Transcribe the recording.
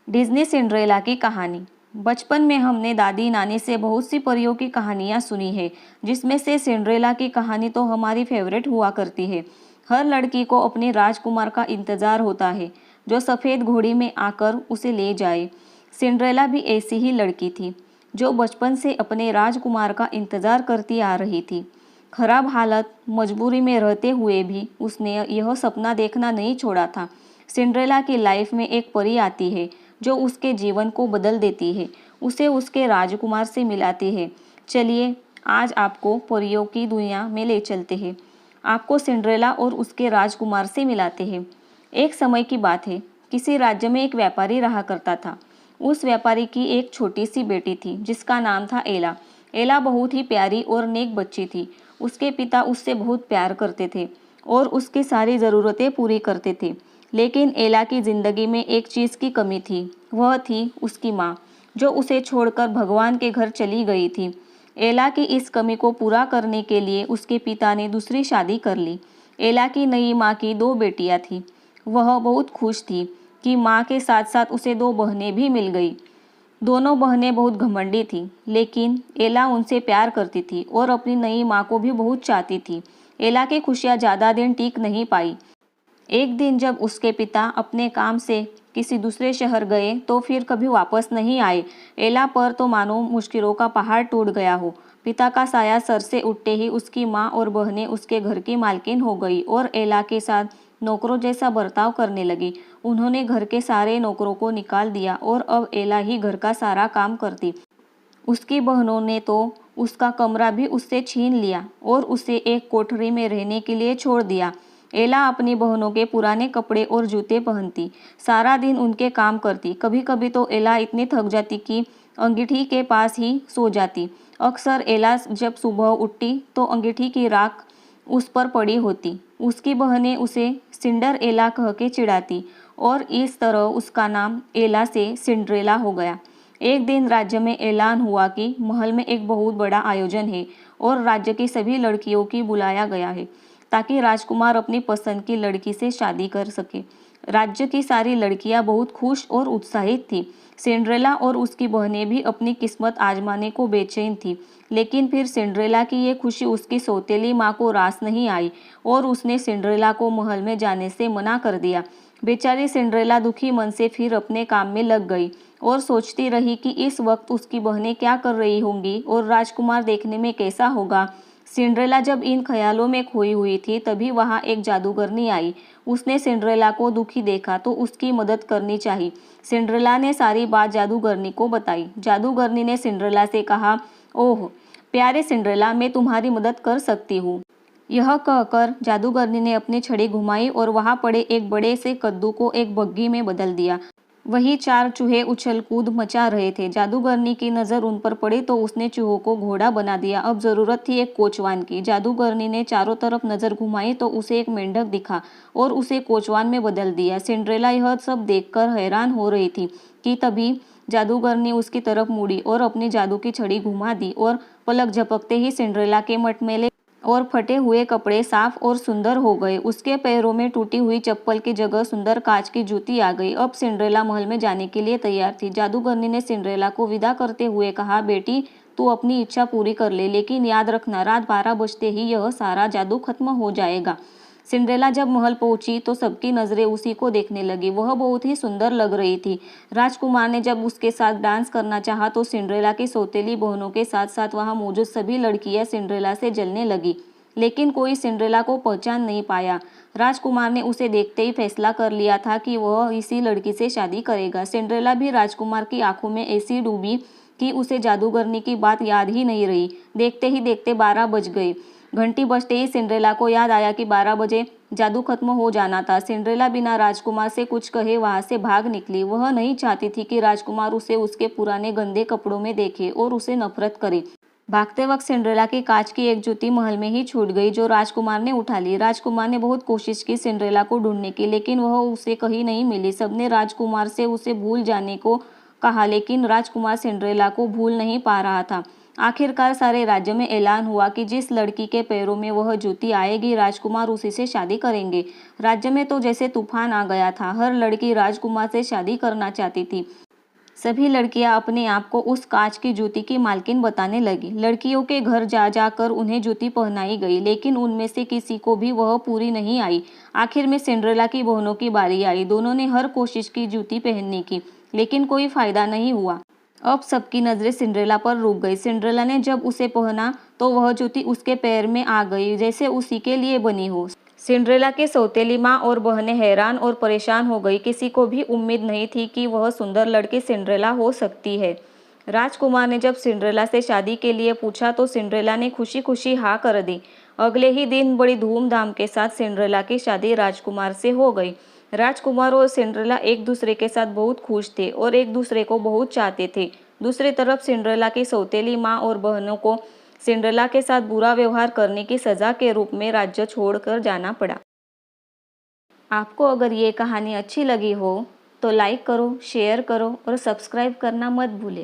Disney Cinderella की कहानी। बचपन में हमने दादी नानी से बहुत सी परियों की कहानियाँ सुनी है, जिसमें से सिंड्रेला की कहानी तो हमारी फेवरेट हुआ करती है। हर लड़की को अपने राजकुमार का इंतजार होता है, जो सफ़ेद घोड़ी में आकर उसे ले जाए। सिंड्रेला भी ऐसी ही लड़की थी, जो बचपन से अपने राजकुमार का इंतजार करती आ रही थी। खराब हालत, मजबूरी में रहते हुए भी उसने यह सपना देखना नहीं छोड़ा था। सिंड्रेला की लाइफ में एक परी आती है, जो उसके जीवन को बदल देती है, उसे उसके राजकुमार से मिलाती है। चलिए, आज आपको परियों की दुनिया में ले चलते हैं। आपको सिंड्रेला और उसके राजकुमार से मिलाते हैं। एक समय की बात है, किसी राज्य में एक व्यापारी रहा करता था। उस व्यापारी की एक छोटी सी बेटी थी, जिसका नाम था एला। एला बहुत ही प्यारी और नेक बच्ची थी। उसके पिता उससे बहुत प्यार करते थे और उसकी सारी ज़रूरतें पूरी करते थे। लेकिन एला की ज़िंदगी में एक चीज़ की कमी थी, वह थी उसकी माँ, जो उसे छोड़कर भगवान के घर चली गई थी। एला की इस कमी को पूरा करने के लिए उसके पिता ने दूसरी शादी कर ली। एला की नई माँ की दो बेटियाँ थीं। वह बहुत खुश थी कि माँ के साथ साथ उसे दो बहनें भी मिल गई। दोनों बहनें बहुत घमंडी थीं, लेकिन एला उनसे प्यार करती थी और अपनी नई माँ को भी बहुत चाहती थी। एला की खुशियाँ ज़्यादा दिन टिक नहीं पाई। एक दिन जब उसके पिता अपने काम से किसी दूसरे शहर गए तो फिर कभी वापस नहीं आए। एला पर तो मानो मुश्किलों का पहाड़ टूट गया हो। पिता का साया सर से उठते ही उसकी माँ और बहनें उसके घर की मालकिन हो गई और एला के साथ नौकरों जैसा बर्ताव करने लगी। उन्होंने घर के सारे नौकरों को निकाल दिया और अब एला ही घर का सारा काम करती। उसकी बहनों ने तो उसका कमरा भी उससे छीन लिया और उसे एक कोठरी में रहने के लिए छोड़ दिया। एला अपनी बहनों के पुराने कपड़े और जूते पहनती, सारा दिन उनके काम करती। कभी कभी तो एला इतनी थक जाती कि अंगीठी के पास ही सो जाती। अक्सर एला जब सुबह उठती तो अंगीठी की राख उस पर पड़ी होती। उसकी बहनें उसे सिंडर एला कह के चिढ़ाती और इस तरह उसका नाम एला से सिंड्रेला हो गया। एक दिन राज्य में ऐलान हुआ कि महल में एक बहुत बड़ा आयोजन है और राज्य की सभी लड़कियों की बुलाया गया है, ताकि राजकुमार अपनी पसंद की लड़की से शादी कर सके। राज्य की सारी लड़कियां बहुत खुश और उत्साहित थीं। सिंड्रेला और उसकी बहनें भी अपनी किस्मत आजमाने को बेचैन थीं। लेकिन फिर सिंड्रेला की ये खुशी उसकी सौतेली माँ को रास नहीं आई और उसने सिंड्रेला को महल में जाने से मना कर दिया। बेचारी सिंड्रेला दुखी मन से फिर अपने काम में लग गई और सोचती रही कि इस वक्त उसकी बहनें क्या कर रही होंगी और राजकुमार देखने में कैसा होगा। सिंड्रेला जब इन ख्यालों में खोई हुई थी, तभी वहां एक जादूगरनी आई। उसने सिंड्रेला को दुखी देखा तो उसकी मदद करनी चाहिए। सिंड्रेला ने सारी बात जादूगरनी को बताई। जादूगरनी ने सिंड्रेला से कहा, ओह प्यारे सिंड्रेला, मैं तुम्हारी मदद कर सकती हूँ। यह कहकर जादूगरनी ने अपनी छड़ी घुमाई और वहां पड़े एक बड़े से कद्दू को एक बग्घी में बदल दिया। वही चार चूहे उछल कूद मचा रहे थे। जादूगरनी की नज़र उन पर पड़ी तो उसने चूहों को घोड़ा बना दिया। अब ज़रूरत थी एक कोचवान की। जादूगरनी ने चारों तरफ नज़र घुमाई तो उसे एक मेंढक दिखा और उसे कोचवान में बदल दिया। सिंड्रेला यह सब देखकर हैरान हो रही थी कि तभी जादूगरनी उसकी तरफ मुड़ी और अपनी जादू की छड़ी घुमा दी और पलक झपकते ही सिंड्रेला के मटमैले और फटे हुए कपड़े साफ और सुंदर हो गए। उसके पैरों में टूटी हुई चप्पल की जगह सुंदर कांच की जूती आ गई। अब सिंड्रेला महल में जाने के लिए तैयार थी। जादूगरनी ने सिंड्रेला को विदा करते हुए कहा, बेटी तू अपनी इच्छा पूरी कर ले, लेकिन याद रखना रात 12 बजते ही यह सारा जादू खत्म हो जाएगा। सिंड्रेला जब महल पहुंची तो सबकी नजरें उसी को देखने लगी। वह बहुत ही सुंदर लग रही थी। राजकुमार ने जब उसके साथ डांस करना चाहा तो सिंड्रेला की सौतेली बहनों के साथ साथ वहां मौजूद सभी लड़कियां सिंड्रेला से जलने लगी, लेकिन कोई सिंड्रेला को पहचान नहीं पाया। राजकुमार ने उसे देखते ही फैसला कर लिया था कि वह इसी लड़की से शादी करेगा। सिंड्रेला भी राजकुमार की आंखों में ऐसी डूबी कि उसे जादूगरनी की बात याद ही नहीं रही। देखते ही देखते 12 बज गए। घंटी बजते ही सिंड्रेला को याद आया कि 12 बजे जादू खत्म हो जाना था। सिंड्रेला बिना राजकुमार से कुछ कहे वहां से भाग निकली। वह नहीं चाहती थी कि राजकुमार उसे उसके पुराने गंदे कपड़ों में देखे और उसे नफरत करे। भागते वक्त सिंड्रेला की कांच की एक जूती महल में ही छूट गई, जो राजकुमार ने उठा ली। राजकुमार ने बहुत कोशिश की सिंड्रेला को ढूंढने की, लेकिन वह उसे कहीं नहीं मिली। सबने राजकुमार से उसे भूल जाने को कहा, लेकिन राजकुमार सिंड्रेला को भूल नहीं पा रहा था। आखिरकार सारे राज्य में ऐलान हुआ कि जिस लड़की के पैरों में वह जूती आएगी राजकुमार उसी से शादी करेंगे। राज्य में तो जैसे तूफान आ गया था, हर लड़की राजकुमार से शादी करना चाहती थी। सभी लड़कियां अपने आप को उस कांच की जूती की मालकिन बताने लगी। लड़कियों के घर जा जाकर उन्हें जूती पहनाई गई, लेकिन उनमें से किसी को भी वह पूरी नहीं आई। आखिर में सिंड्रेला की बहनों की बारी आई। दोनों ने हर कोशिश की जूती पहनने की, लेकिन कोई फायदा नहीं हुआ। अब सबकी नजरें सिंड्रेला पर रुक गई। सिंड्रेला ने जब उसे पहना तो वह जूती उसके पैर में आ गई, जैसे उसी के लिए बनी हो। सिंड्रेला की सौतेली माँ और बहनें हैरान और परेशान हो गई। किसी को भी उम्मीद नहीं थी कि वह सुंदर लड़की सिंड्रेला हो सकती है। राजकुमार ने जब सिंड्रेला से शादी के लिए पूछा तो सिंड्रेला ने खुशी खुशी हाँ कर दी। अगले ही दिन बड़ी धूमधाम के साथ सिंड्रेला की शादी राजकुमार से हो गई। राजकुमार और सिंड्रेला एक दूसरे के साथ बहुत खुश थे और एक दूसरे को बहुत चाहते थे। दूसरी तरफ सिंड्रेला की सौतेली माँ और बहनों को सिंड्रेला के साथ बुरा व्यवहार करने की सजा के रूप में राज्य छोड़कर जाना पड़ा। आपको अगर ये कहानी अच्छी लगी हो तो लाइक करो, शेयर करो और सब्सक्राइब करना मत भूलें।